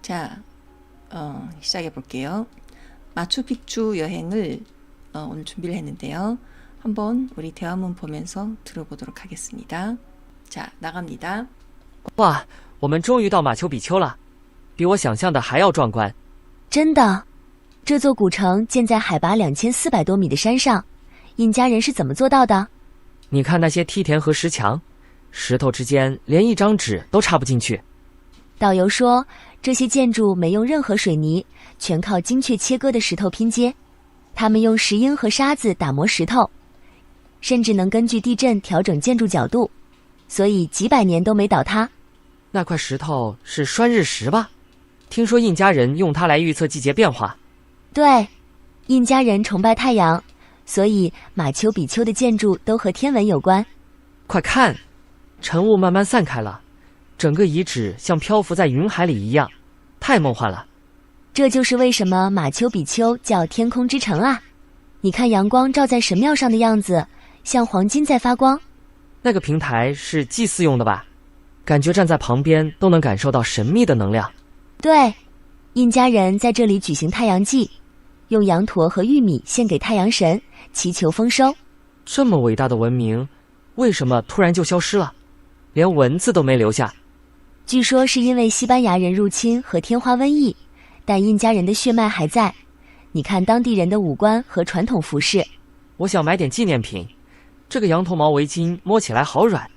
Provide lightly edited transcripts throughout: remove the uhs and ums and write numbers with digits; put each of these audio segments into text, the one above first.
자, 시작해 볼게요. 마추픽추 여행을 오늘 준비를 했는데요. 한번 우리 대화문 보면서 들어보도록 하겠습니다. 자, 나갑니다. 哇，我们终于到马丘比丘了，比我想象的还要壮观。真的，这座古城建在海拔2400多米的山上，印加人是怎么做到的？你看那些梯田和石墙，石头之间连一张纸都插不进去。导游说，这些建筑没用任何水泥，全靠精确切割的石头拼接。他们用石英和沙子打磨石头，甚至能根据地震调整建筑角度，所以几百年都没倒塌。那块石头是栓日石吧？听说印加人用它来预测季节变化。对，印加人崇拜太阳，所以马丘比丘的建筑都和天文有关。快看，晨雾慢慢散开了，整个遗址像漂浮在云海里一样，太梦幻了。这就是为什么马丘比丘叫天空之城啊！你看阳光照在神庙上的样子，像黄金在发光。那个平台是祭祀用的吧？感觉站在旁边都能感受到神秘的能量。对，印加人在这里举行太阳祭，用羊驼和玉米献给太阳神，祈求丰收。这么伟大的文明，为什么突然就消失了？连文字都没留下。据说是因为西班牙人入侵和天花瘟疫，但印加人的血脉还在。你看当地人的五官和传统服饰。我想买点纪念品，这个羊驼毛围巾摸起来好软。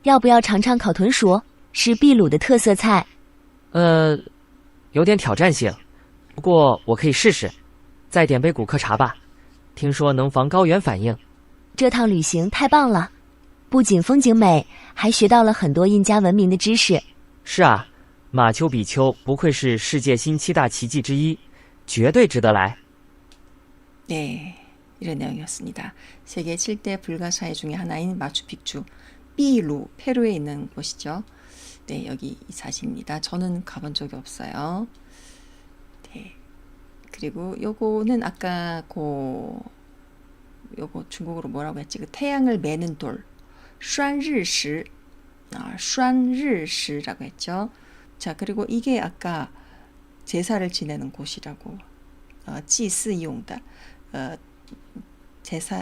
要不要尝尝烤豚鼠？是秘鲁的特色菜。有点挑战性，不过我可以试试。再点杯古克茶吧，听说能防高原反应。这趟旅行太棒了，不仅风景美，还学到了很多印加文明的知识。是啊，马丘比丘不愧是世界新7大奇迹之一，绝对值得来。 네, 이런 내용이었습니다. 세계 7대 불가사의 중에 하나인 마추픽추, 삐루, 페루에 있는 곳이죠. 네, 여기 이 사진입니다. 저는 가본 적이 없어요. 네, 그리고 요거는 아까 요거 중국어로 뭐라고 했지? 그 태양을 매는 돌, 栓日石, 栓日石라고 했죠. 자, 그리고 이게 아까 제사를 지내는 곳이라고, 祭祀用的,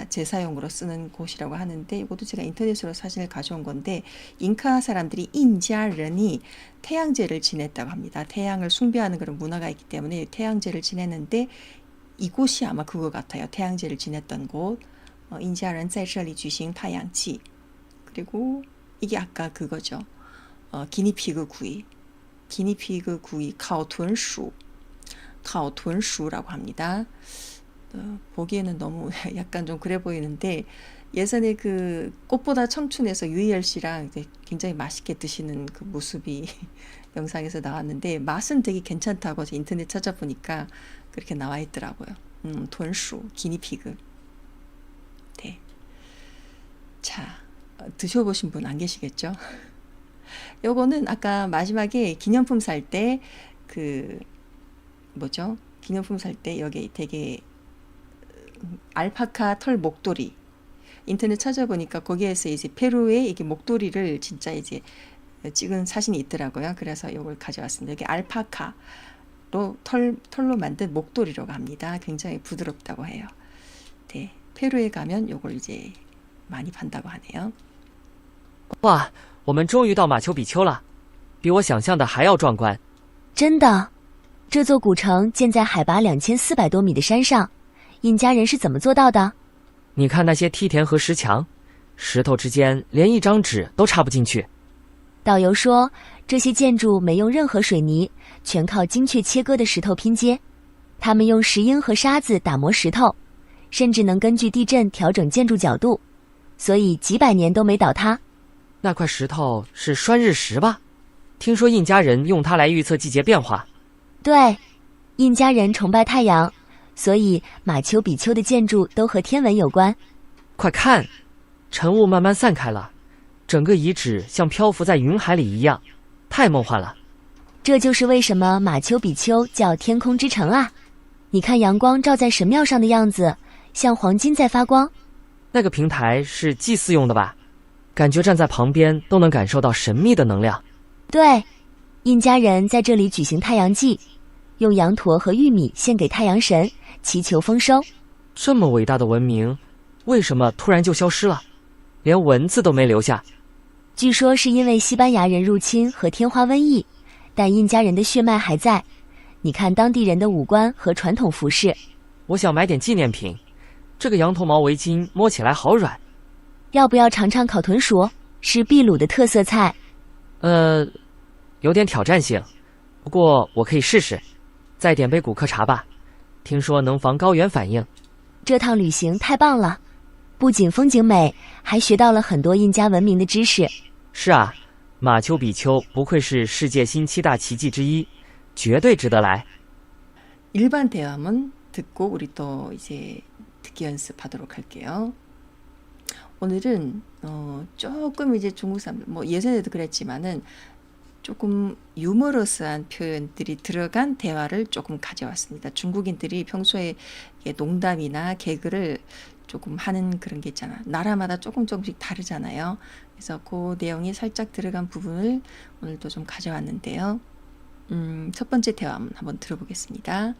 제사용으로 쓰는 곳이라고 하는데, 이것도 제가 인터넷으로 사진을 가져온 건데, 잉카 사람들이 인자른이 태양제를 지냈다고 합니다. 태양을 숭배하는 그런 문화가 있기 때문에 태양제를 지냈는데, 이곳이 아마 그거 같아요. 태양제를 지냈던 곳. 인자른 在这里举行太阳祭. 그리고 이게 아까 그거죠. 기니피그 구이. 기니피그 구이, 카오豚鼠라고 합니다. 보기에는 너무 약간 좀 그래 보이는데, 예전에 그 꽃보다 청춘에서 유희열 씨랑 이제 굉장히 맛있게 드시는 그 모습이 영상에서 나왔는데, 맛은 되게 괜찮다고 인터넷 찾아보니까 그렇게 나와 있더라고요.豚鼠, 기니피그. 네. 자, 드셔보신 분 안 계시겠죠? 요거는 아까 마지막에 기념품 살 때 기념품 살 때 여기 되게 알파카 털 목도리, 인터넷 찾아보니까 거기에서 이제 페루에 이게 목도리를 진짜 이제 찍은 사진이 있더라고요. 그래서 이걸 가져왔습니다. 여기 알파카로 털로 만든 목도리라고 합니다. 굉장히 부드럽다고 해요. 네, 페루에 가면 이걸 이제 많이 판다고 하네요. 哇，我们终于到马丘比丘了，比我想象的还要壮观。真的，这座古城建在海拔2400多米的山上，印加人是怎么做到的？你看那些梯田和石墙，石头之间连一张纸都插不进去。导游说，这些建筑没用任何水泥，全靠精确切割的石头拼接。他们用石英和沙子打磨石头，甚至能根据地震调整建筑角度，所以几百年都没倒塌。那块石头是栓日石吧？听说印加人用它来预测季节变化。对，印加人崇拜太阳，所以马丘比丘的建筑都和天文有关。快看，晨雾慢慢散开了，整个遗址像漂浮在云海里一样，太梦幻了。这就是为什么马丘比丘叫天空之城啊！你看阳光照在神庙上的样子，像黄金在发光。那个平台是祭祀用的吧？感觉站在旁边都能感受到神秘的能量。对，印加人在这里举行太阳祭，用羊驼和玉米献给太阳神，祈求丰收。这么伟大的文明，为什么突然就消失了？连文字都没留下。据说是因为西班牙人入侵和天花瘟疫，但印加人的血脉还在。你看当地人的五官和传统服饰。我想买点纪念品，这个羊驼毛围巾摸起来好软。要不要尝尝烤豚鼠？是秘鲁的特色菜。有点挑战性，不过我可以试试。再点杯古克茶吧，听说能防高原反应。这趟旅行太棒了，不仅风景美，还学到了很多印加文明的知识。是啊，马丘比丘不愧是世界新7大奇迹之一，绝对值得来。 일반 대화문 듣고 우리 또 이제 듣기 연습하도록 할게요. 오늘은 조금 이제 중국 사람들 뭐 예전에도 그랬지만은 조금 유머러스한 표현들이 들어간 대화를 조금 가져왔습니다. 중국인들이 평소에 농담이나 개그를 조금 하는 그런 게 있잖아. 나라마다 조금씩 다르잖아요. 그래서 그 내용이 살짝 들어간 부분을 오늘도 좀 가져왔는데요. 첫 번째 대화문 한번 들어보겠습니다.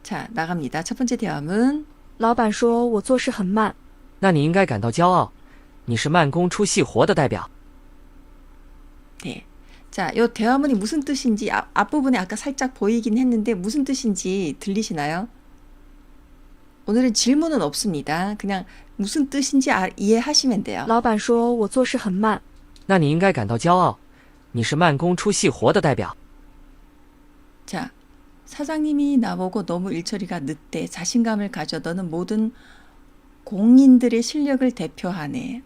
자, 나갑니다. 첫 번째 대화문. 老板说我做事很慢。那你应该感到骄傲，你是慢工出细活的代表。 네. 자, 요 대화문이 무슨 뜻인지 앞부분에 아까 살짝 보이긴 했는데 무슨 뜻인지 들리시나요? 오늘은 질문은 없습니다. 그냥 무슨 뜻인지 이해하시면 돼요. 老板说我做事很慢。那你应该感到骄傲，你是慢工出细活的代表。 자, 사장님이 나보고 너무 일처리가 늦대. 자신감을 가져. 너는 모든 공인들의 실력을 대표하네.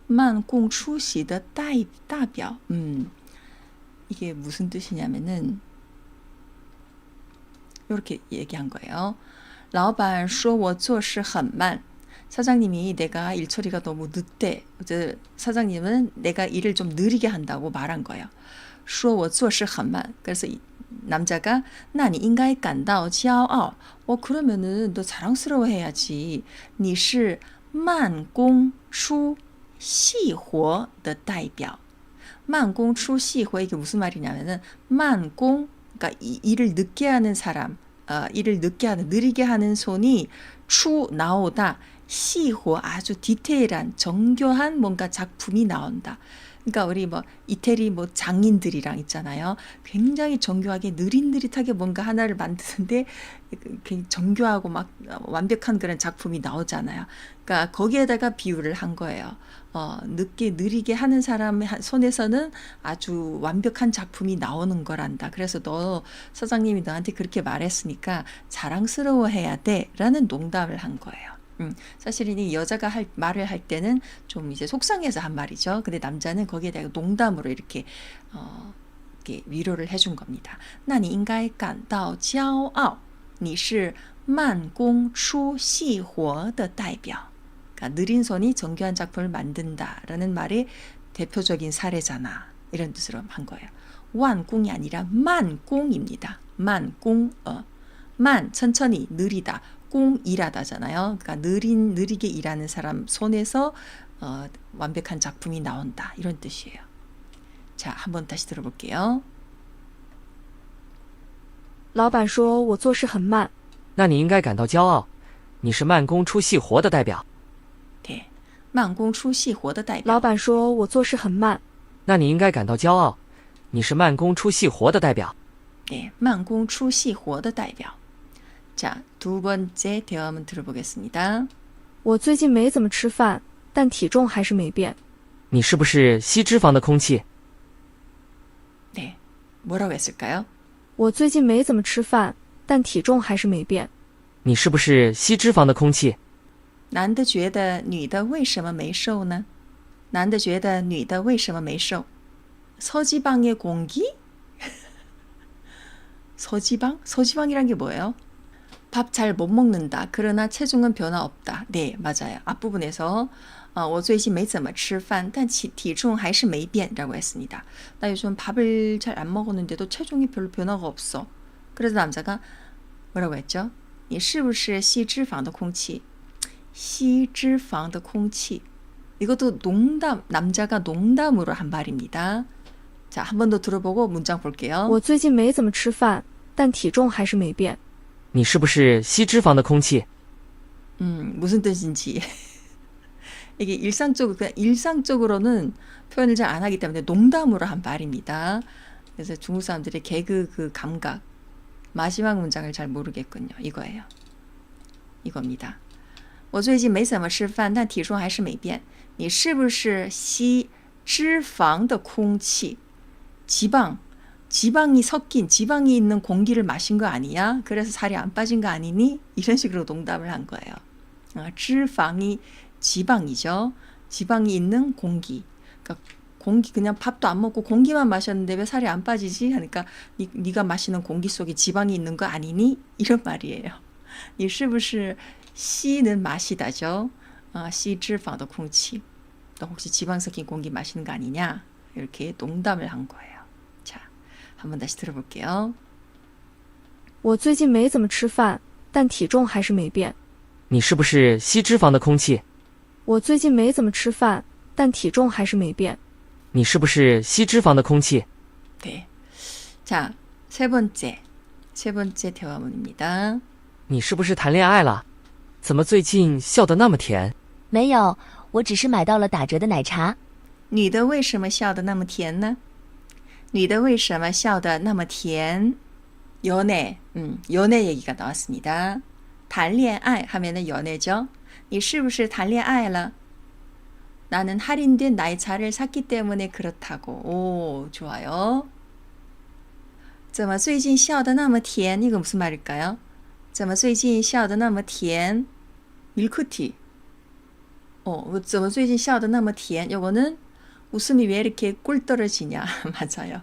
慢工出席的代表. 이게 무슨 뜻이냐면은 이렇게 얘기한 거예요. 老板说我做事很慢. 사장님이 내가 일 처리가 너무 늦대. 사장님은 내가 일을 좀 느리게 한다고 말한 거예요. 说我做事很慢. 그래서 남자가 那你应该感到骄傲. 그러면은 너 자랑스러워해야지. 你是慢工出细活的代表. 慢工出细活 이게 무슨 말이냐면은 慢工 그러니까 일을 늦게 하는 사람, 일을 늦게 하는 느리게 하는 손이 추 나오다. 시호 아주 디테일한 정교한 뭔가 작품이 나온다. 그러니까 우리 뭐 이태리 뭐 장인들이랑 있잖아요. 굉장히 정교하게 느릿느릿하게 뭔가 하나를 만드는데 정교하고 막 완벽한 그런 작품이 나오잖아요. 그러니까 거기에다가 비유를 한 거예요. 느리게 하는 사람 손에서는 아주 완벽한 작품이 나오는 거란다. 그래서 너 사장님이 너한테 그렇게 말했으니까 자랑스러워해야 돼 라는 농담을 한 거예요. 사실은 이 여자가 말을 할 때는 좀 이제 속상해서 한 말이죠. 근데 남자는 거기에 대해 농담으로 이렇게 위로를 해준 겁니다. 那你应该感到骄傲，你是慢工出细活的代表. 그러니까 느린 손이 정교한 작품을 만든다라는 말의 대표적인 사례잖아. 이런 뜻으로 한 거예요. 완공이 아니라 만공입니다. 만공, 만 천천히 느리다. 공 일하다잖아요. 그러니까 느리게 일하는 사람 손에서 완벽한 작품이 나온다. 이런 뜻이에요. 자, 한번 다시 들어볼게요. 老板说我做事很慢。那你应该感到骄傲，你是慢工出细活的代表。 네, 慢工出细活的代表.老板说我做事很慢。那你应该感到骄傲，你是慢工出细活的代表。 네, 慢工出细活的代表. 자, 두 번째 대화문 들어보겠습니다. 我最近没怎么吃饭，但体重还是没变。你是不是吸脂肪的空气？ 네, 뭐라고 했을까요? 我最近没怎么吃饭，但体重还是没变。你是不是吸脂肪的空气？ 男的觉得女的为什么没瘦呢? 男的觉得女的为什么没瘦? 서지방의 공기? 서지방? 서지방이란 게 뭐예요? 밥 잘 못 먹는다. 그러나 체중은 변화 없다. 네, 맞아요. 앞부분에서 我最近没怎么吃饭但体重还是没变라고 했습니다. 나 요즘 밥을 잘 안 먹었는데도 체중이 별로 변화가 없어. 그래서 남자가 뭐라고 했죠? 你是不是吸脂肪的空气? 吸脂肪的空气. 이것도 농담, 남자가 농담으로 한 말입니다. 자, 한 번 더 들어보고 문장 볼게요. 我最近没怎么吃饭，但体重还是没变。你是不是吸脂肪的空气？ 무슨 뜻인지. 이게 그냥 일상적으로는 표현을 잘 안 하기 때문에 농담으로 한 말입니다. 그래서 중국 사람들의 개그 그 감각, 마지막 문장을 잘 모르겠군요. 이거예요. 이겁니다. 我最近没怎么吃饭，但体重还是没变。你是不是吸脂肪的空气？ 지방이 섞인, 지방이 있는 공기를 마신 거 아니야? 그래서 살이 안 빠진 거 아니니? 이런 식으로 농담을 한 거예요.脂肪이 지방이죠. 지방이 있는 공기. 그러니까 공기 그냥 밥도 안 먹고 공기만 마셨는데 왜 살이 안 빠지지? 하니까 네가 마시는 공기 속에 지방이 있는 거 아니니? 이런 말이에요. 你是不是吸는 마시다죠. 吸脂肪的空气. 너 혹시 지방 섞인 공기 마시는 거 아니냐? 이렇게 농담을 한 거예요. 자, 한번 다시 들어볼게요. 我最近没怎么吃饭，但体重还是没变。你是不是吸脂肪的空气？我最近没怎么吃饭，但体重还是没变。你是不是吸脂肪的空气？ 네. 자, 세 번째 대화문입니다. 你是不是谈恋爱了？怎么最近笑得那么甜？没有，我只是买到了打折的奶茶。女的为什么笑得那么甜呢？女的为什么笑得那么甜？ 연애, 연애 얘기가 나왔습니다. 谈恋爱 하면은 연애죠. 你是不是谈恋爱了? 나는 할인된奶茶를 샀기 때문에 그렇다고. 오, 좋아요. 怎么最近笑得那么甜? 이거 무슨 말일까요? 怎么最近笑得那么甜? 밀크티. 怎么最近笑得那么甜? 요거는 웃음이 왜 이렇게 꿀 떨어지냐? 맞아요.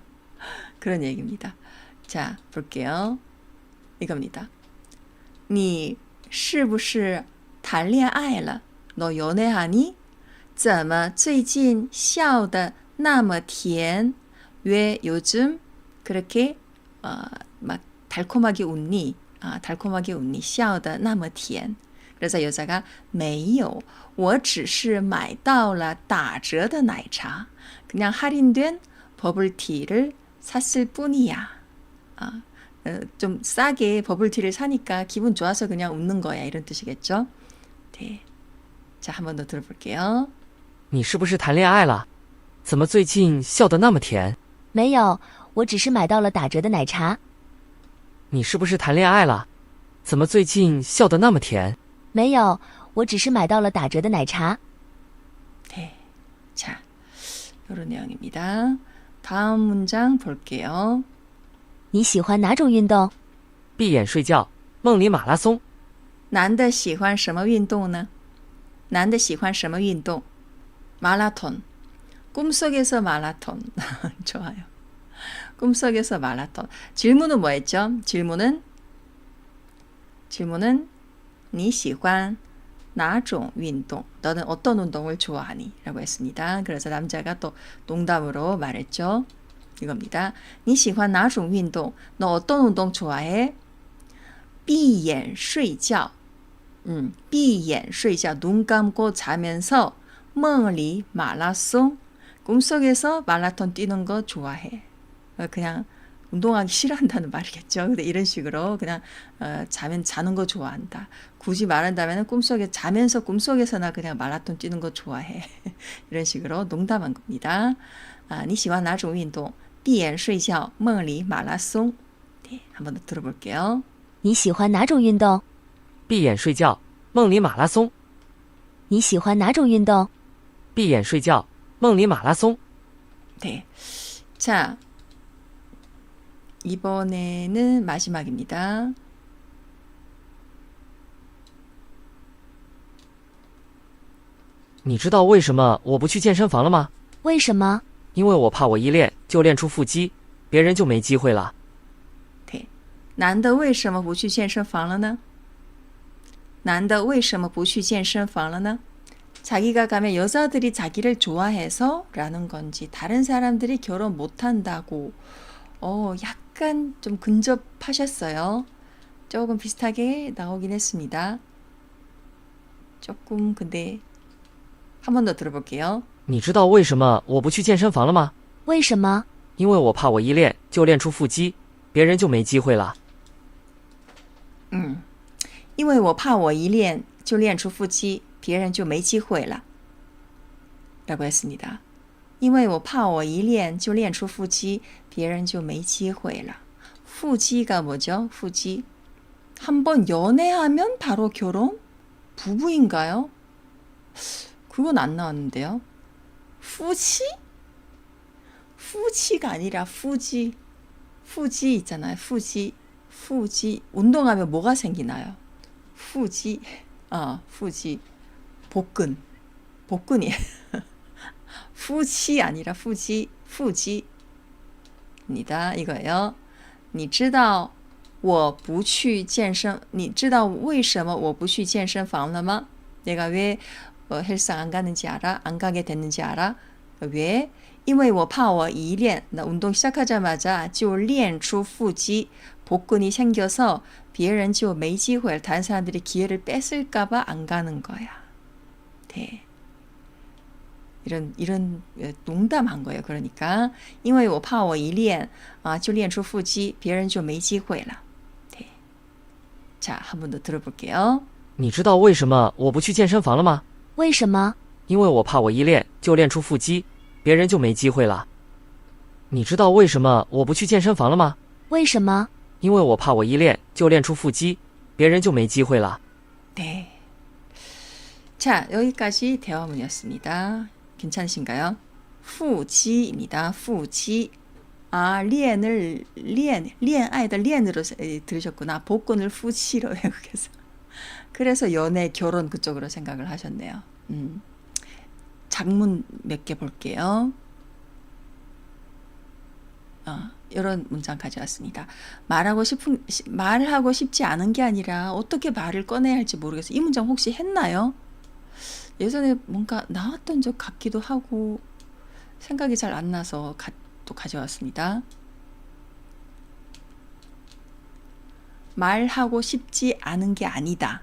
그런 얘기입니다. 자, 볼게요. 이겁니다. 你是不是谈恋爱了? 너 연애하니? 怎么最近笑得那么甜? 왜 요즘 그렇게 막 달콤하게 웃니? 달콤하게 웃니? 笑得那么甜. 그래서 여자가 没有我只是买到了打折的奶茶. 그냥 할인된 버블티를 샀을 뿐이야. 좀 싸게 버블티를 사니까 기분 좋아서 그냥 웃는 거야. 이런 뜻이겠죠? 네. 자, 한 번 더 들어볼게요. 你是不是谈恋爱了？怎么最近笑得那么甜？没有，我只是买到了打折的奶茶。你是不是谈恋爱了？怎么最近笑得那么甜？没有，我只是买到了打折的奶茶。 네. 자, 이런 내용입니다. 다음 문장 볼게요. 你喜欢哪种运动？闭眼睡觉，梦里马拉松。男的喜欢什么运动呢? 男的喜欢什么运动? 마라톤. 꿈속에서 마라톤. 좋아요. 꿈속에서 마라톤. 질문은 뭐였죠? 질문은 你喜欢哪种运动? 너는 어떤 운동을 좋아하니? 라고 했습니다. 그래서 남자가 또 농담으로 말했죠. 이겁니다. 你喜欢哪种运动? 너 어떤 운동 좋아해? 闭眼睡觉. 闭眼睡觉. 눈 감고 자면서 梦里 마라톤. 꿈속에서 마라톤 뛰는 거 좋아해. 그냥 운동하기 싫어한다는 말이겠죠. 근데 이런 식으로 그냥 자는 거 좋아한다. 굳이 말한다면 꿈속에 자면서 꿈속에서나 그냥 마라톤 뛰는 거 좋아해. 이런 식으로 농담한 겁니다. 你喜欢哪种运动? 闭眼睡觉梦里马拉松. 네, 한번 더 들어볼게요. 你喜欢哪种运动？闭眼睡觉，梦里马拉松。你喜欢哪种运动？闭眼睡觉，梦里马拉松。 네. 자, 이번에는 마지막입니다. 你知道为什么我不去健身房了吗？为什么？因为我怕我一练就练出腹肌，别人就没机会了。 네. 男的为什么不去健身房了呢? 男的为什么不去健身房了呢? 자기가 가면 여자들이 자기를 좋아해서 라는 건지 다른 사람들이 결혼 못한다고 약간 좀 근접하셨어요. 조금 비슷하게 나오긴 했습니다. 조금 근데 한 번 더 들어볼게요. 你知道为什么我不去健身房了吗？为什么？因为我怕我一练就练出腹肌，别人就没机会了。因为我怕我一练就练出腹肌，别人就没机会了。라고 했습니다. 因为我怕我一练就练出腹肌，别人就没机会了。腹肌가 뭐죠? 후지. 한번 연애하면 바로 결혼? 부부인가요? 그건 안 나왔는데요. 후지? 후지가 아니라 후지. 후지 있잖아요. 후지. 후지. 운동하면 뭐가 생기나요? 후지. 후지. 복근. 복근이에요. 후지 아니라 후지. 후지입니다. 이거예요. 你知道我不去健身你知道为什么我不去健身房了吗? 내가 왜 헬스장 안 가는지 알아? 안 가게 됐는지 알아? 왜? 因为我怕我一练 나 운동 시작하자마자 就练出腹肌 복근이 생겨서 别人就没机会 다른 사람들이 기회를 뺏을까 봐 안 가는 거야. 네. 이런 농담한 거예요. 그러니까 因为我怕我一练就练出腹肌别人就没机会了. 네. 자, 한 번 더 들어볼게요. 你知道为什么我不去健身房了吗？为什么？因为我怕我一练就练出腹肌，别人就没机会了。你知道为什么我不去健身房了吗？为什么？因为我怕我一练就练出腹肌，别人就没机会了。 네. 자, 여기까지 대화문이었습니다. 괜찮으신가요? 후지입니다. 후지. 리엔을 리엔아이들 리엔으로 들으셨구나. 복근을 후지로 외국에서. 그래서 연애, 결혼 그쪽으로 생각을 하셨네요. 작문 몇 개 볼게요. 이런 문장 가져왔습니다. 말하고 싶지 않은 게 아니라 어떻게 말을 꺼내야 할지 모르겠어요. 이 문장 혹시 했나요? 예전에 뭔가 나왔던 적 같기도 하고 생각이 잘 안 나서 또 가져왔습니다. 말하고 싶지 않은 게 아니다.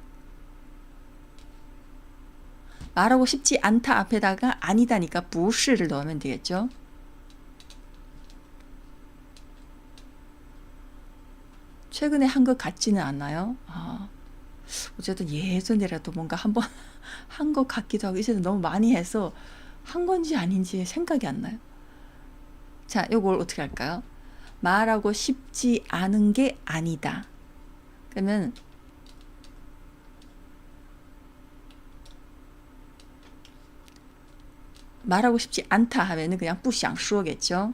말하고 싶지 않다 앞에다가 아니다니까 不是를 넣으면 되겠죠. 최근에 한 것 같지는 않나요? 어쨌든 예전에라도 뭔가 한번 한 것 같기도 하고 이제는 너무 많이 해서 한 건지 아닌지 생각이 안 나요. 자, 요걸 어떻게 할까요? 말하고 싶지 않은 게 아니다. 그러면 말하고 싶지 않다 하면은 그냥 不想说겠죠.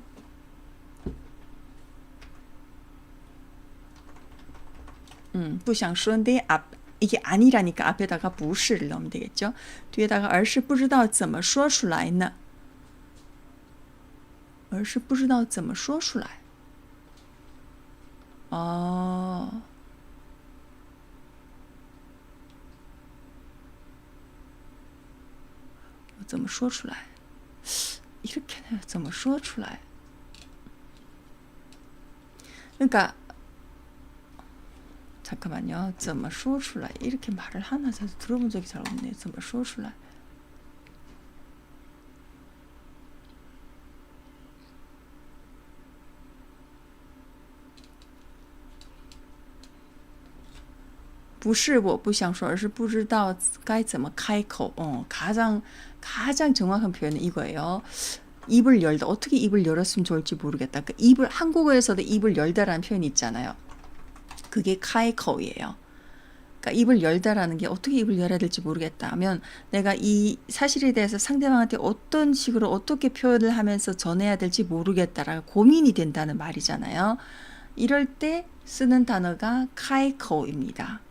不想说인데 이게 아니라니까 앞에다가 不是를 넣으면 되겠죠. 뒤에다가 而是不知道怎么说出来呢而是不知道怎么说出来怎么说出来 이렇게 해요. 怎么说出来 그러니까 잠깐만요. 怎么说出来 이렇게 말을 하나 저도 들어본 적이 잘 없네요. 怎么说出来不是我不想说而是不知道该怎么开口 가장 정확한 표현은 이거예요. 입을 열다. 어떻게 입을 열었으면 좋을지 모르겠다. 그러니까 입을 한국어에서도 입을 열다라는 표현이 있잖아요. 그게 카이코이에요. 그러니까 입을 열다라는 게 어떻게 입을 열어야 될지 모르겠다 하면 내가 이 사실에 대해서 상대방한테 어떤 식으로 어떻게 표현을 하면서 전해야 될지 모르겠다라는 고민이 된다는 말이잖아요. 이럴 때 쓰는 단어가 카이코입니다.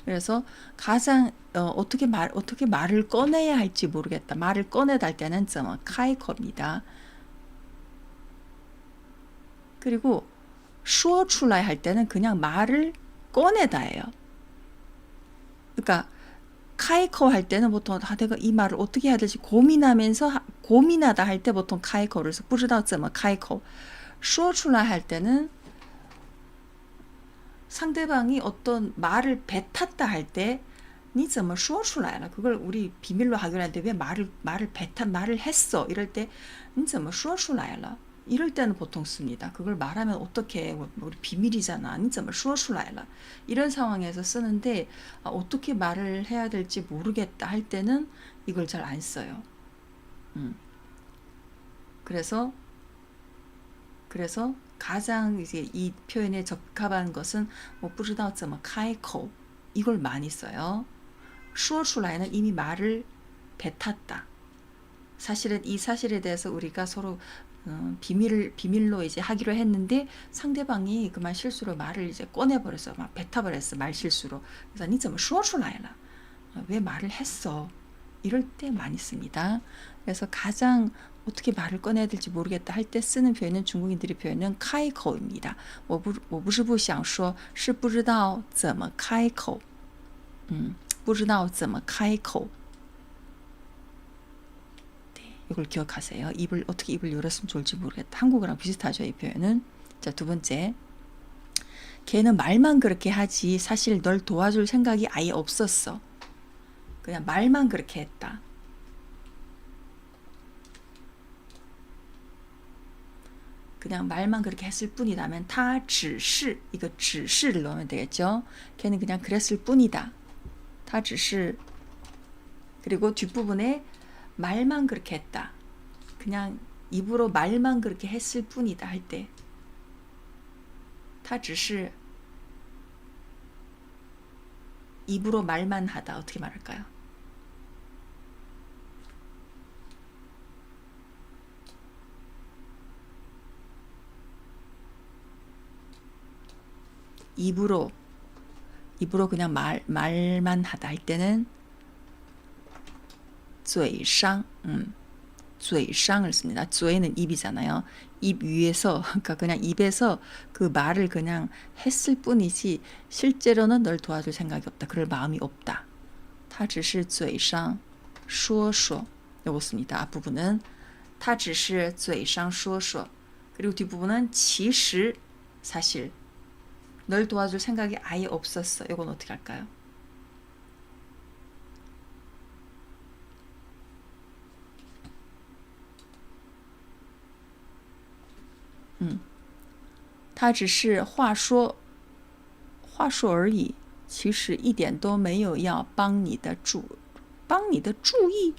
그래서 가장 어떻게 말을 꺼내야 할지 모르겠다. 말을 꺼내다 할 때는 카이코입니다. 그리고 说出来 할 때는 그냥 말을 꺼내다예요. 그러니까 카이코 할 때는 보통 내가 이 말을 어떻게 해야 될지 고민하다 할 때 보통 카이코를 해서 不知道怎么开口 说出来 할 때는 상대방이 어떤 말을 뱉었다 할 때你怎么说出来了? 그걸 우리 비밀로 하기로 했는데 왜 말을 했어? 이럴 때, 你怎么说出来了? 이럴 때는 보통 씁니다. 그걸 말하면 어떻게 해? 우리 비밀이잖아. 你怎么说出来了? 이런 상황에서 쓰는데 어떻게 말을 해야 될지 모르겠다 할 때는 이걸 잘 안 써요. 그래서 가장 이제 이 표현에 적합한 것은 我不知道怎么开口 이걸 많이 써요. 说出来는 이미 말을 뱉었다. 사실은 이 사실에 대해서 우리가 서로 비밀로 이제 하기로 했는데 상대방이 그만 실수로 말을 이제 꺼내버렸어. 막 뱉어버렸어. 말 실수로. 그래서 你怎么说出来了? 왜 말을 했어? 이럴 때 많이 씁니다. 그래서 가장 어떻게 말을 꺼내야 될지 모르겠다 할 때 쓰는 표현은 중국인들이 표현은 开口입니다. 我不是不想说是不知道怎么开口不知道怎么开口 네, 이걸 기억하세요. 어떻게 입을 열었으면 좋을지 모르겠다. 한국어랑 비슷하죠, 이 표현은. 자, 두 번째. 걔는 말만 그렇게 하지 사실 널 도와줄 생각이 아예 없었어. 그냥 말만 그렇게 했다. 그냥 말만 그렇게 했을 뿐이라면 他只是 이거 只是를 넣으면 되겠죠. 걔는 그냥 그랬을 뿐이다. 他只是 그리고 뒷부분에 말만 그렇게 했다. 그냥 입으로 말만 그렇게 했을 뿐이다 할 때 他只是 입으로 말만 하다 어떻게 말할까요? 입으로 그냥 말만 하다 할 때는 嘴上 嘴上을 씁니다. 嘴는 입이잖아요. 입 위에서 그러니까 그냥 입에서 그 말을 그냥 했을 뿐이지 실제로는 널 도와줄 생각이 없다. 그럴 마음이 없다. 他只是嘴上说说 요거 씁니다. 앞부분은 他只是嘴上说说 그리고 뒷부분은 其实 사실 널 도와줄 생각이 아예 없었어. 이건 어떻게 할까요? 음, 他只是话说而已，其实一点都没有要帮你的注意。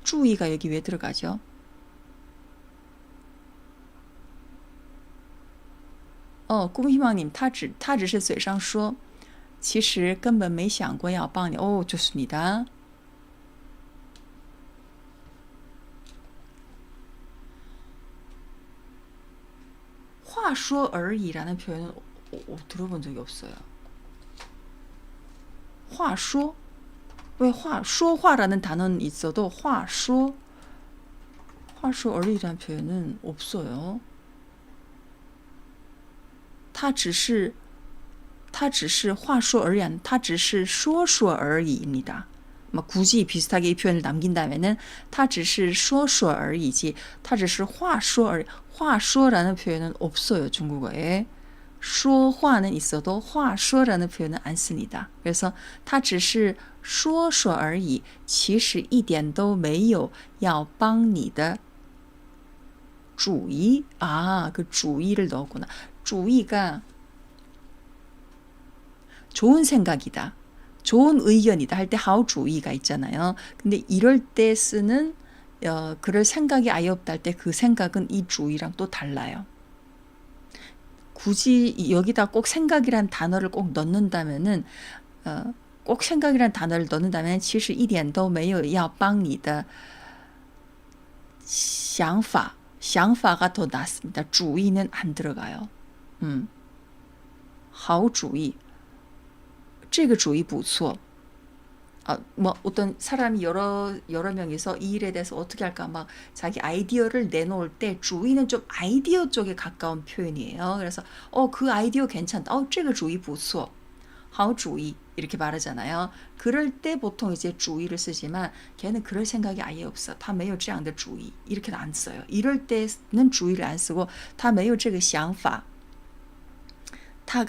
注意가 여기 왜 들어가죠? 꿈희망님, 他只是嘴上说，其实根本没想过要帮你。 좋습니다. 화说而已라는 표현은 들어본 적이 없어요. 话说 왜说话라는 단어는 있어도 话说而已라는 표현은 없어요. 他只是话说而已, 他只是说说而已입니다. 굳이 비슷하게 이 표현을 남긴다면은 他只是说说而已지 他只是话说而已. 话说라는 표현은 없어요, 중국어에. 说话는 있어도 话说라는 표현은 안 씁니다. 그래서 他只是说说而已其实一点都没有要帮你的主意. 그 주의를 넣었구나. 주의가 좋은 생각이다. 좋은 의견이다 할 때 好主意가 있잖아요. 근데 이럴 때 쓰는 그럴 생각이 아예 없다 할 때 그 생각은 이 주의랑 또 달라요. 굳이 여기다 꼭 생각이란 단어를 꼭 넣는다면은 꼭 생각이란 단어를 넣는다면 其实一点都没有要帮你的想法가 더 낫습니다. 주의는 안 들어가요. 好主意这个主意不错. 어떤 사람이 여러 명이서 이 일에 대해서 어떻게 할까 막 자기 아이디어를 내놓을 때 주의는 좀 아이디어 쪽에 가까운 표현이에요. 그래서 그 아이디어 괜찮다. 这个主意不错. 好主意 이렇게 말하잖아요. 그럴 때 보통 이제 주의를 쓰지만 걔는 그럴 생각이 아예 없어. 他没有这样的主意 이렇게는 안 써요. 이럴 때는 주의를 안 쓰고 他没有这个想法.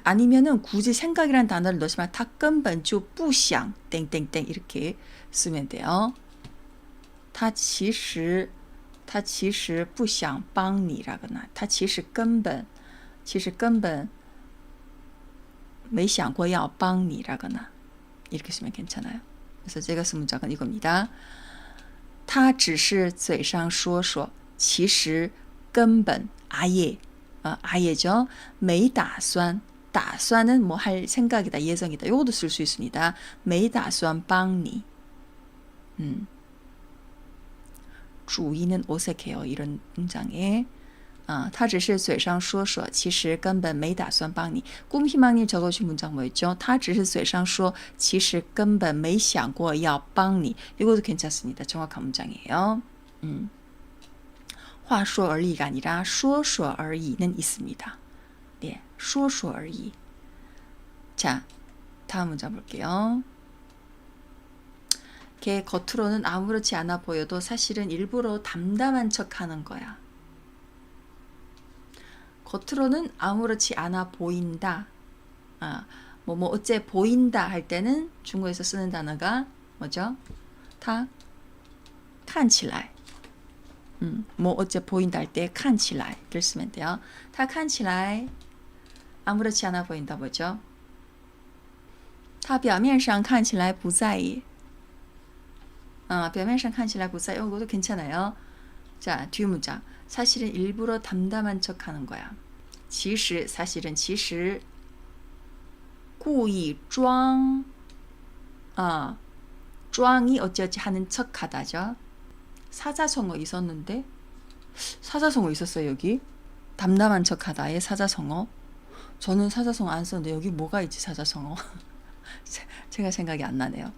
아니면은 굳이 생각이란 단어를 넣으시면 他根本就不想 땡땡땡 이렇게 쓰면 돼요. 他其实不想帮你라거나 他其实根本没想过要帮你라거나 이렇게 쓰면 괜찮아요. 그래서 제가 쓴 문장은 이겁니다. 他只是嘴上说说其实根本 아예죠. 没打算 打算은 뭐 할 생각이다, 예정이다. 요것도 쓸 수 있습니다. 没打算帮你 주의는 어색해요. 이런 문장에 他只是嘴上说说其实根本没打算帮你 꿈희망님 적어주신 문장 뭐였죠? 他只是嘴上说其实根本没想过要帮你 이것도 괜찮습니다. 정확한 문장이에요. 话说而已가 아니라 说说而已는 있습니다. 네, 说说而已. 자, 다음 문장 볼게요. 걔 겉으로는 아무렇지 않아 보여도 사실은 일부러 담담한 척하는 거야. 겉으로는 아무렇지 않아 보인다. 뭐 어째 보인다 할 때는 중국에서 쓰는 단어가 뭐죠? 它看起来 뭐 어째 보인다 할 때 看起来를 쓰면 돼요. 它看起来 아무렇지 않아 보인다 뭐죠? 它表面上看起来不在意 表面上看起来不在意 이것도 괜찮아요. 자, 뒤 문장. 사실은 일부러 담담한 척하는 거야. 其实 사실은 其实故意装 装이 어찌어찌 하는 척하다죠. 사자성어 있었는데 사자성어 있었어요. 여기 담담한 척하다의 사자성어. 저는 사자성어 안 썼는데 여기 뭐가 있지 사자성어. 제가 생각이 안 나네요.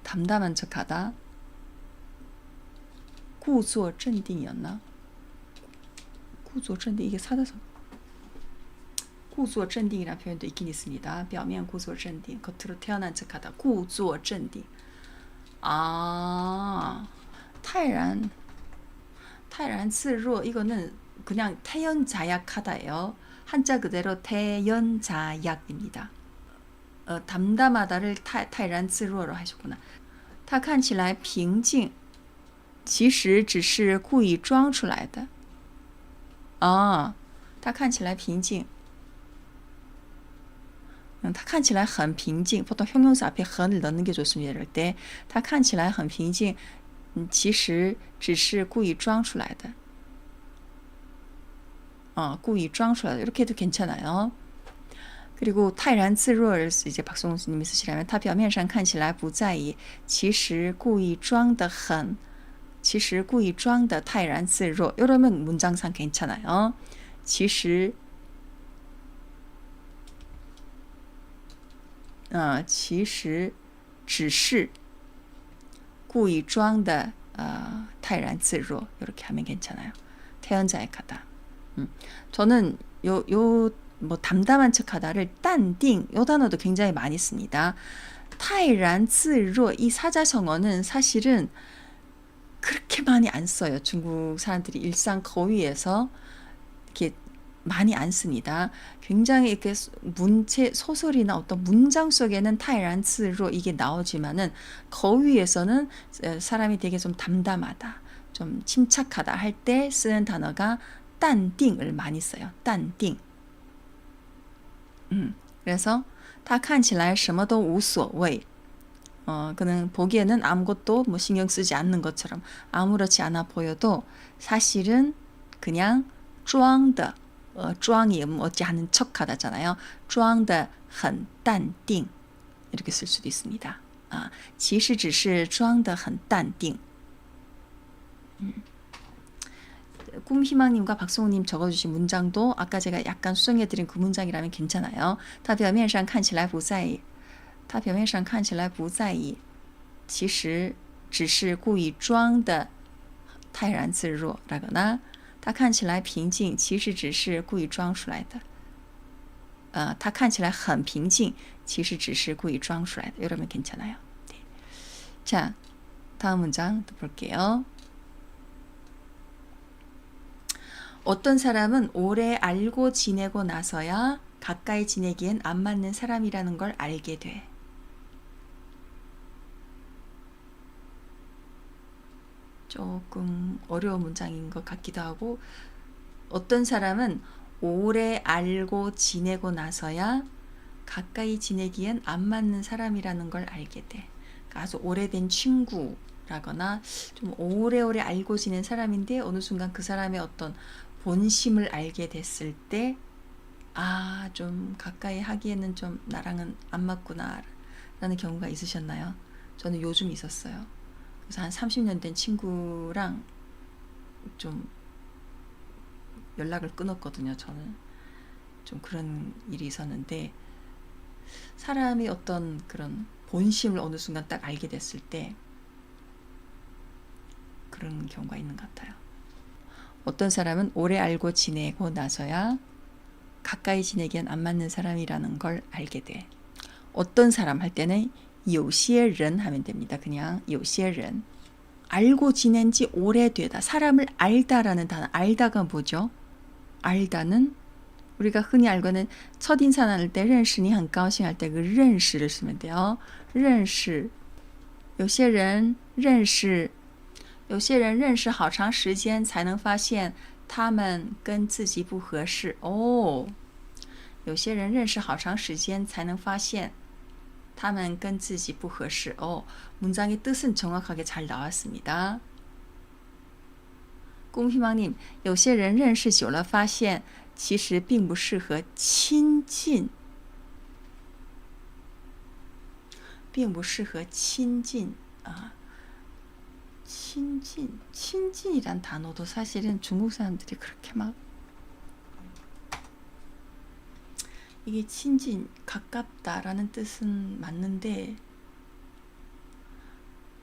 담담한 척하다 故作镇定이었나? 故作镇定 이게 사자성어. 故作镇定이라는 표현도 있긴 있습니다. 表面故作镇定 겉으로 태어난 척하다 故作镇定 泰然自若 이거는 그냥 태연자약하다예요. 한자 그대로 태연자약입니다. 담담하다를 泰然自若로 하셨구나. 他看起来平静其实只是故意装出来的他看起来平静他看起来很平静 보통 형용사 앞에 很을 넣는 게 좋습니다. 이럴 때他看起来很平静其实只是故意装出来的故意装出来的 이렇게 해도 괜찮아요. 그리고 泰然自若를 이제 박성훈님이 쓰시려면 他表面上看起来不在意其实故意装得很其实故意装的泰然自若 이러면 문장상 괜찮아요. 其实其实只是故意装的泰然自若 이렇게 하면 괜찮아요. 태연자약하다. 저는 뭐 담담한 척하다를 淡定 이 단어도 굉장히 많이 씁니다. 泰然自若 이 사자성어는 사실은 그렇게 많이 안 써요. 중국 사람들이 일상 거위에서 이렇게 많이 안 씁니다. 굉장히 이렇게 소설이나 어떤 문장 속에는 泰然自若 이게 나오지만은 거위에서는 사람이 되게 좀 담담하다, 좀 침착하다 할 때 쓰는 단어가 淡定을 많이 써요. 淡定 그래서 他看起来什么都无所谓 그는 보기에는 아무것도 뭐 신경 쓰지 않는 것처럼 아무렇지 않아 보여도 사실은 그냥 装的 装이 어찌 하는 척하다잖아요. 装的很淡定 이렇게 쓸 수도 있습니다. 其实只是装得很淡定 꿈희망님과 박성우님 적어주신 문장도 아까 제가 약간 수정해드린 그 문장이라면 괜찮아요. 他表面上看起来不在意他表面上看起来不在意其实只是故意装的泰然自若 라거나 他看起来平静其实只是故意装出来的他看起来很平静其实只是故意装出来的 이러면 괜찮아요. 네. 자, 다음 문장 또 볼게요. 어떤 사람은 오래 알고 지내고 나서야 가까이 지내기엔 안 맞는 사람이라는 걸 알게 돼. 조금 어려운 문장인 것 같기도 하고, 어떤 사람은 오래 알고 지내고 나서야 가까이 지내기엔 안 맞는 사람이라는 걸 알게 돼. 그러니까 아주 오래된 친구라거나 좀 오래오래 알고 지낸 사람인데 어느 순간 그 사람의 어떤 본심을 알게 됐을 때, 아, 좀 가까이 하기에는 좀 나랑은 안 맞구나 라는 경우가 있으셨나요? 저는 요즘 있었어요. 그래서 한 30년 된 친구랑 좀 연락을 끊었거든요. 저는 좀 그런 일이 있었는데, 사람이 어떤 그런 본심을 어느 순간 딱 알게 됐을 때 그런 경우가 있는 것 같아요. 어떤 사람은 오래 알고 지내고 나서야 가까이 지내기엔 안 맞는 사람이라는 걸 알게 돼. 어떤 사람 할 때는 有些人 하면 됩니다. 그냥 有些人. 알고 지낸 지 오래되다. 사람을 알다라는 단어. 알다가 뭐죠? 알다는 우리가 흔히 알고는 첫인상 할 때 认识你很高兴 할 때 그 认识를 쓰면 돼요. 认识有些人认识好长时间才能发现他们跟自己不合适. 오, 有些人认识好长时间才能发现他们跟自己不合适. 문장의 뜻은 정확하게 잘 나왔습니다. 꿈희망님, 有些人认识久了发现其实并不适合亲近并不适合亲近. 친진이란 단어도 사실은 중국 사람들이 그렇게 막 이게 친진, 가깝다라는 뜻은 맞는데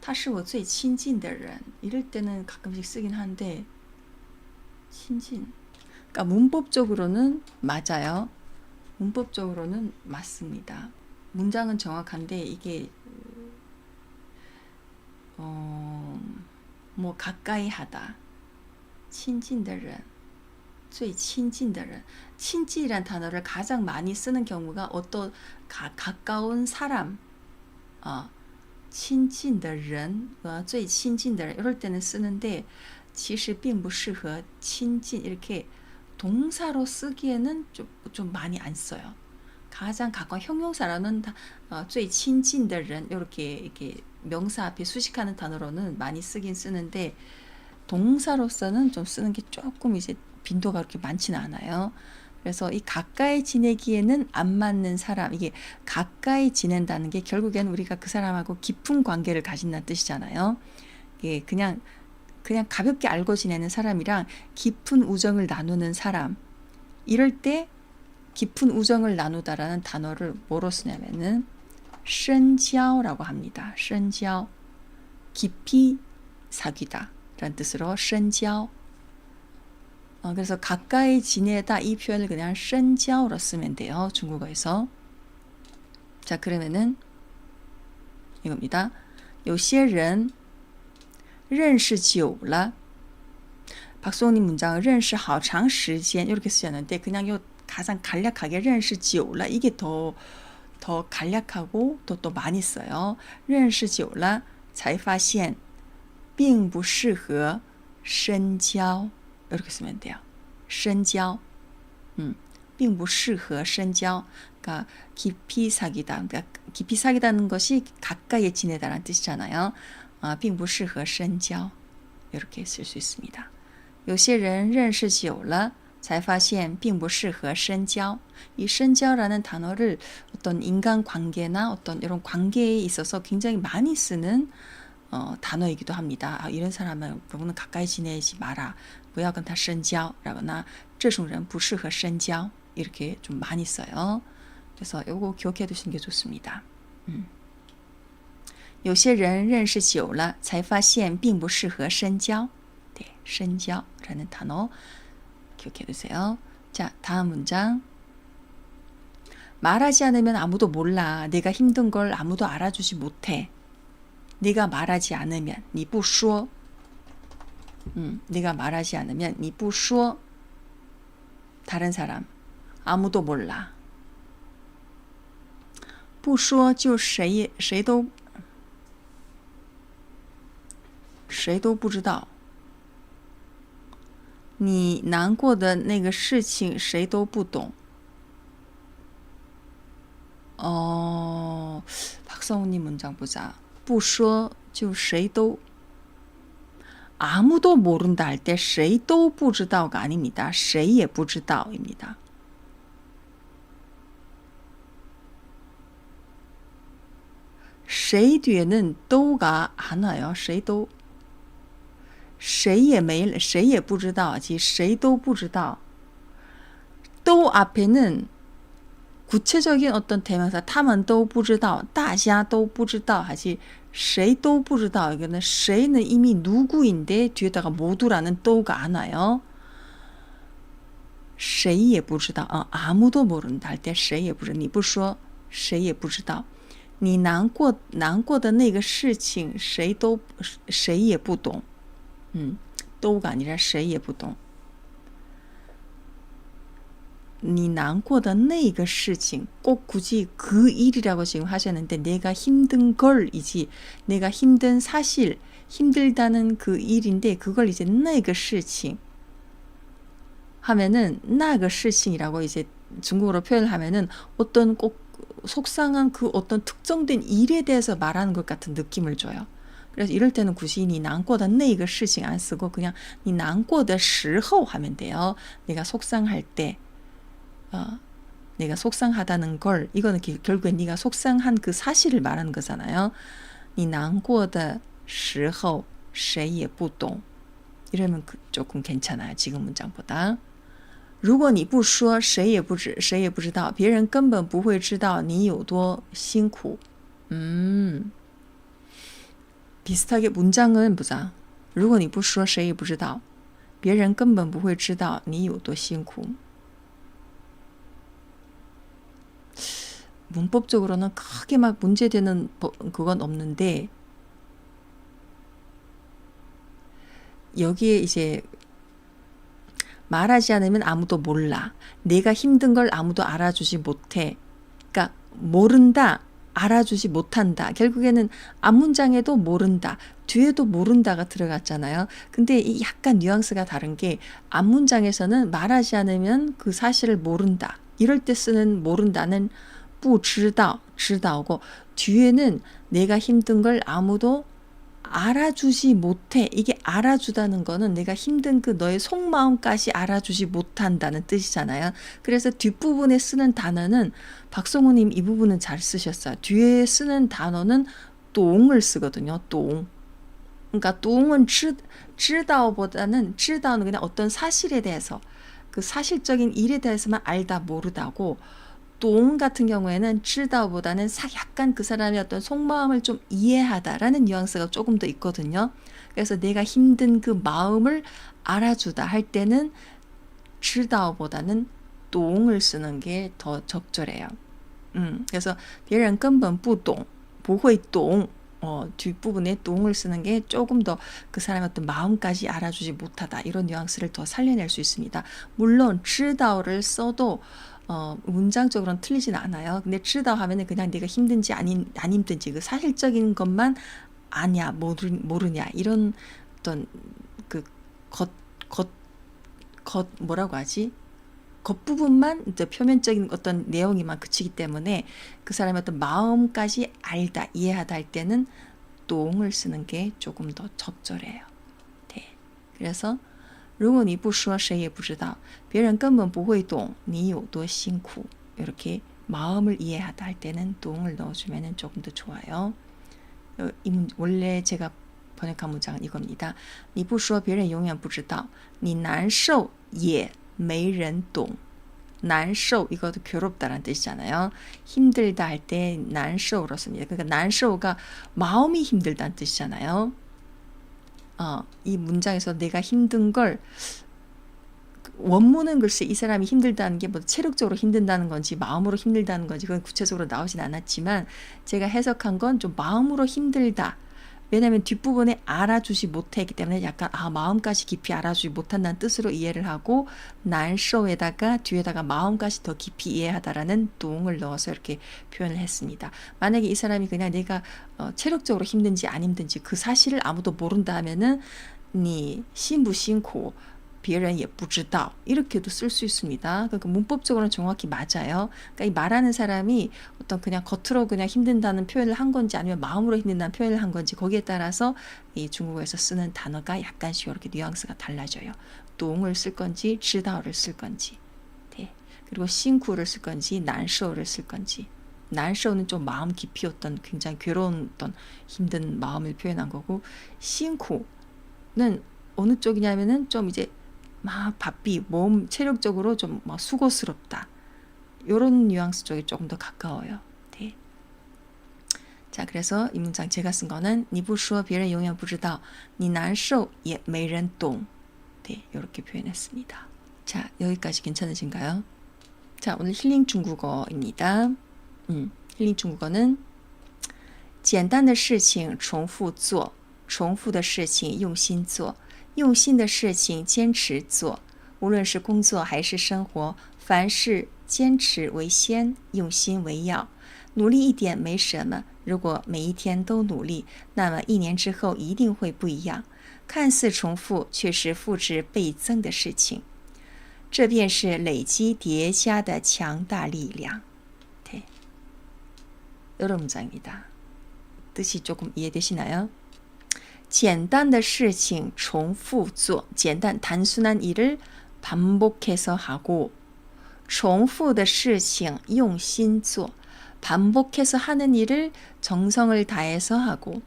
他是我最亲近的人 이럴 때는 가끔씩 쓰긴 하는데 친진, 그러니까 문법적으로는 맞아요. 문법적으로는 맞습니다. 문장은 정확한데 이게 뭐 가까이 하다, 亲近的人最亲近的人. 친지란 단어를 가장 많이 쓰는 경우가 어떤 가까운 사람, 亲近的人, 最亲近的人 이럴 때는 쓰는데 其实并不适合亲近 이렇게 동사로 쓰기에는 좀 많이 안 써요. 가장 가까운 형용사로는 最亲近的人 이렇게 명사 앞에 수식하는 단어로는 많이 쓰긴 쓰는데 동사로서는 좀 쓰는 게 조금 이제 빈도가 그렇게 많지는 않아요. 그래서 이 가까이 지내기에는 안 맞는 사람, 이게 가까이 지낸다는 게 결국엔 우리가 그 사람하고 깊은 관계를 가진다는 뜻이잖아요. 이게 그냥 가볍게 알고 지내는 사람이랑 깊은 우정을 나누는 사람, 이럴 때 깊은 우정을 나누다라는 단어를 뭐로 쓰냐면은 深交라고 합니다. 深交, 깊이 사귀다 라는 뜻으로 深交. 그래서 가까이 지내다 이 표현을 그냥 深交로 쓰면 돼요. 중국어에서. 자, 그러면은 이겁니다. 有些人认识久了. 박수홍님 문장은 认识好长时间 이렇게 쓰셨는데 그냥 요 가장 간략하게 认识久了 이게 더 간략하고 또 많이 써요. 认识久了才发现并不适合深交 이렇게 쓰면 돼요. 深交, 并不适合深交. 그러니까 깊이 사귀다. 그러니까 깊이 사귀다는 것이 가까이 지내다라는 뜻이잖아요. 并不适合深交 이렇게 쓸 수 있습니다. 有些人认识久了才发现并不适合深交. 이 深交라는 단어를 어떤 인간관계나 어떤 이런 관계에 있어서 굉장히 많이 쓰는 단어이기도 합니다. 이런 사람은 가까이 지내지 마라. 不要跟他深交 라거나 这种人不适合深交 이렇게 좀 많이 써요. 그래서 이거 기억해 두시는 게 좋습니다. 有些人认识久了才发现并不适合深交. 네, 深交 라는 단어 기억해 두세요. 자, 다음 문장. 말하지 않으면 아무도 몰라. 내가 힘든 걸 아무도 알아주지 못해. 네가 말하지 않으면 你不说. 네가 말하지 않으면 你不说. 다른 사람 아무도 몰라. 不说就谁都不知道。你难过的那个事情谁都不懂。박성우님 문장 보자. 不说就谁都 아무도 모른다 할 때 谁都不知道가 아닙니다. 谁也不知道입니다.谁 뒤에는 도가 안 와요. 谁都谁也不知道 谁都不知道. 또 앞에는 구체적인 어떤 대명사 他们都不知道大家都不知道 하지 谁都不知道 이거는 谁는 이미 누구인데 뒤에다가 모두라는 또가 안 와요. 谁也不知道 아무도 모른다 할 때 谁也不知道你不说谁也不知道你难过的那个事情谁也不懂 또가 아니라 谁也不懂你难过的那个事情 꼭 굳이 그 일이라고 지금 하셨는데 내가 힘든 걸이지 내가 힘든 사실 힘들다는 그 일인데 그걸 이제 那个事情 하면은 那个事情이라고 이제 중국어로 표현을 하면은 어떤 꼭 속상한 그 어떤 특정된 일에 대해서 말하는 것 같은 느낌을 줘요. 그래서 이럴 때는 굳이 你难过的那个事情 안 쓰고 그냥 你难过的时候 하면 돼요. 내가 속상할 때 내가 속상하다는 걸 이거는 결국엔 네가 속상한 그 사실을 말하는 거잖아요. 你难过的时候谁也不懂 이러면 조금 괜찮아요. 지금 문장보다. 如果你不说谁也不知道别人根本不会知道你有多辛苦 비슷하게 문장은 보자. 如果你不说谁也不知道别人根本不会知道你有多辛苦 문법적으로는 크게 막 문제되는 그건 없는데 여기에 이제 말하지 않으면 아무도 몰라. 내가 힘든 걸 아무도 알아주지 못해. 그러니까 모른다, 알아주지 못한다. 결국에는 앞문장에도 모른다, 뒤에도 모른다가 들어갔잖아요. 근데 이 약간 뉘앙스가 다른 게 앞문장에서는 말하지 않으면 그 사실을 모른다. 이럴 때 쓰는 모른다는 不知道 知道고 뒤에는 내가 힘든 걸 아무도 알아주지 못해. 이게 알아주다는 거는 내가 힘든 그 너의 속마음까지 알아주지 못한다는 뜻이잖아요. 그래서 뒷부분에 쓰는 단어는 박성우님 이 부분은 잘 쓰셨어요. 뒤에 쓰는 단어는 똥을 쓰거든요. 똥. 그러니까 똥은 知道보다는 知道는 그냥 어떤 사실에 대해서 그 사실적인 일에 대해서만 알다 모르다고 똥 같은 경우에는 知道보다는 약간 그 사람의 어떤 속마음을 좀 이해하다라는 뉘앙스가 조금 더 있거든요. 그래서 내가 힘든 그 마음을 알아주다 할 때는 知道보다는 똥을 쓰는 게 더 적절해요. 그래서 别人根本不懂不会懂 뒷부분에 똥을 쓰는 게 조금 더 그 사람의 어떤 마음까지 알아주지 못하다 이런 뉘앙스를 더 살려낼 수 있습니다. 물론 知道를 써도 문장적으로는 틀리진 않아요. 근데 知道 하면은 그냥 내가 힘든지 안 힘든지 그 사실적인 것만 아냐 모르냐 이런 어떤 그 뭐라고 하지? 겉부분만 이제 표면적인 어떤 내용이만 그치기 때문에 그 사람의 어떤 마음까지 알다 이해하다 할 때는 똥을 쓰는 게 조금 더 적절해요. 네. 그래서 如果你不说谁也不知道别人根本不会懂你有多辛苦 이렇게 마음을 이해하다 할 때는 똥을 넣어주면 조금 더 좋아요. 원래 제가 번역한 문장은 이겁니다. 你不说别人永远不知道你难受也没人懂 难受 이것도 괴롭다라는 뜻이잖아요. 힘들다 할 때 난쇼로 씁니다. 그러니까 난쇼가 마음이 힘들다는 뜻이잖아요. 이 문장에서 내가 힘든 걸 원문은 글쎄 이 사람이 힘들다는 게 뭐 체력적으로 힘든다는 건지 마음으로 힘들다는 건지 그건 구체적으로 나오진 않았지만 제가 해석한 건 좀 마음으로 힘들다 왜냐하면 뒷부분에 알아주지 못했기 때문에 약간 마음까지 깊이 알아주지 못한다는 뜻으로 이해를 하고 난쇼에다가 뒤에다가 마음까지 더 깊이 이해하다라는 똥을 넣어서 이렇게 표현을 했습니다. 만약에 이 사람이 그냥 내가 체력적으로 힘든지 안 힘든지 그 사실을 아무도 모른다 하면은 니辛不辛苦别人也不知道 이렇게도 쓸 수 있습니다. 그러니까 문법적으로는 정확히 맞아요. 그러니까 이 말하는 사람이 어떤 그냥 겉으로 그냥 힘든다는 표현을 한 건지 아니면 마음으로 힘든다는 표현을 한 건지 거기에 따라서 이 중국어에서 쓰는 단어가 약간씩 이렇게 뉘앙스가 달라져요. 똥을 쓸 건지 知道를 쓸 건지 네. 그리고 辛苦를 쓸 건지 难受를 쓸 건지 난쇼는 좀 마음 깊이 어떤 굉장히 괴로운 어떤 힘든 마음을 표현한 거고 辛苦는 어느 쪽이냐면은 좀 이제 막 바삐 몸 체력적으로 좀 막 수고스럽다 요런 뉘앙스 쪽이 조금 더 가까워요. 네. 자 그래서 이 문장 제가 쓴 거는 你不说别人永远不知道你难受也没人懂 네, 이렇게 표현했습니다. 자 여기까지 괜찮으신가요? 자 오늘 힐링 중국어입니다. 힐링 중국어는 简单的事情重复做重复的事情用心做用心的事情坚持做无论是工作还是生活凡事坚持为先用心为要努力一点没什么如果每一天都努力那么1年之后一定会不一样看似重复却是复制倍增的事情这便是累积叠加的强大力量 네. 이런 문장입니다. 뜻이 조금 이해되시나요? 简单的事情重复做简单 단순한 일을 반복해서 하고 重复的事情用心做 반복해서 하는 일을 정성을 다해서 하고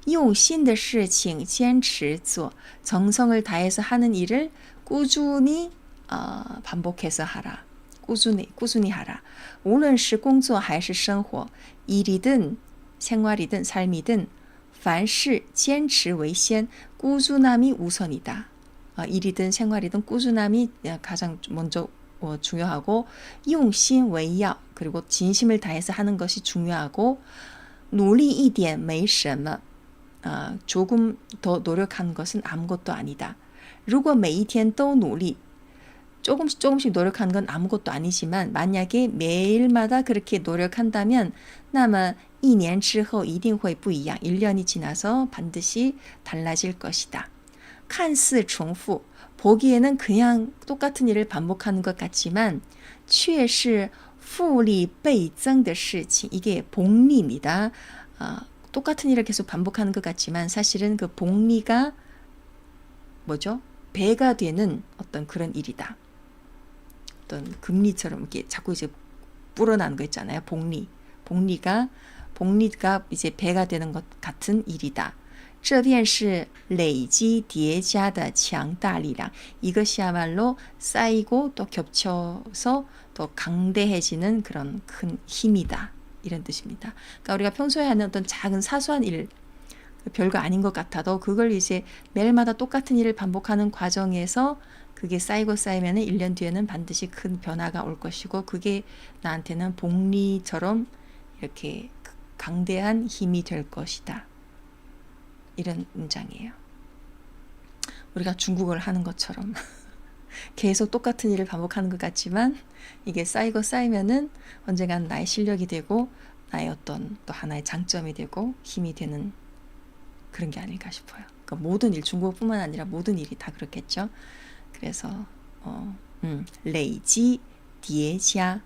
用心的事情坚持做 정성을 다해서 하는 일을 꾸준히 반복해서 하라. 꾸준히 하라. 无论是工作还是生活 일이든 생활이든 삶이든 凡事坚持为先 꾸준함이 우선이다. 일이든 생활이든 꾸준함이 가장 먼저 중요하고 用心为要 그리고 진심을 다해서 하는 것이 중요하고 努力一点没什么 조금 더 노력한 것은 아무것도 아니다. 如果每一天都努力 조금씩 노력하는 건 아무것도 아니지만 만약에 매일마다 그렇게 노력한다면 那么1年之后一定会不一样 1년이 지나서 반드시 달라질 것이다. 看似重复 보기에는 그냥 똑같은 일을 반복하는 것 같지만 却是复利倍增的事情 이게 복리입니다. 똑같은 일을 계속 반복하는 것 같지만 사실은 그 복리가 뭐죠? 배가 되는 어떤 그런 일이다. 어떤 금리처럼 이렇게 자꾸 이제 불어나는 거 있잖아요. 복리가 이제 배가 되는 것 같은 일이다. 这便是累积叠加的强大力量 이것이야말로 쌓이고 또 겹쳐서 더 강대해지는 그런 큰 힘이다. 이런 뜻입니다. 그러니까 우리가 평소에 하는 어떤 작은 사소한 일 별거 아닌 것 같아도 그걸 이제 매일마다 똑같은 일을 반복하는 과정에서 그게 쌓이면 1년 뒤에는 반드시 큰 변화가 올 것이고 그게 나한테는 복리처럼 이렇게 강대한 힘이 될 것이다. 이런 문장이에요. 우리가 중국어를 하는 것처럼 계속 똑같은 일을 반복하는 것 같지만 이게 쌓이면은 언젠가는 나의 실력이 되고 나의 어떤 또 하나의 장점이 되고 힘이 되는 그런 게 아닐까 싶어요. 그러니까 모든 일, 중국어뿐만 아니라 모든 일이 다 그렇겠죠. 그래서 累积叠加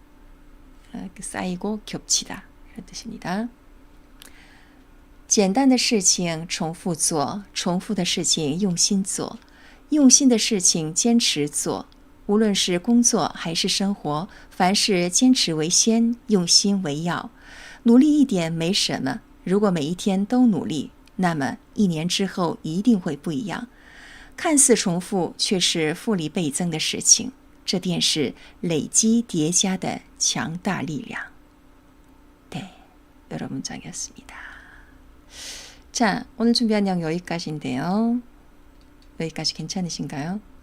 쌓이고 겹치다 이런 뜻입니다. 简单的事情重复做重复的事情用心做用心的事情坚持做无论是工作还是生活凡事坚持为先用心为要努力一点没什么如果每一天都努力那么1年之后一定会不一样看似重复却是复利倍增的事情这便是累积叠加的强大力量 네, 여러 문장이었습니다. 자, 오늘 준비한 내용 여기까지인데요. 여기까지 괜찮으신가요?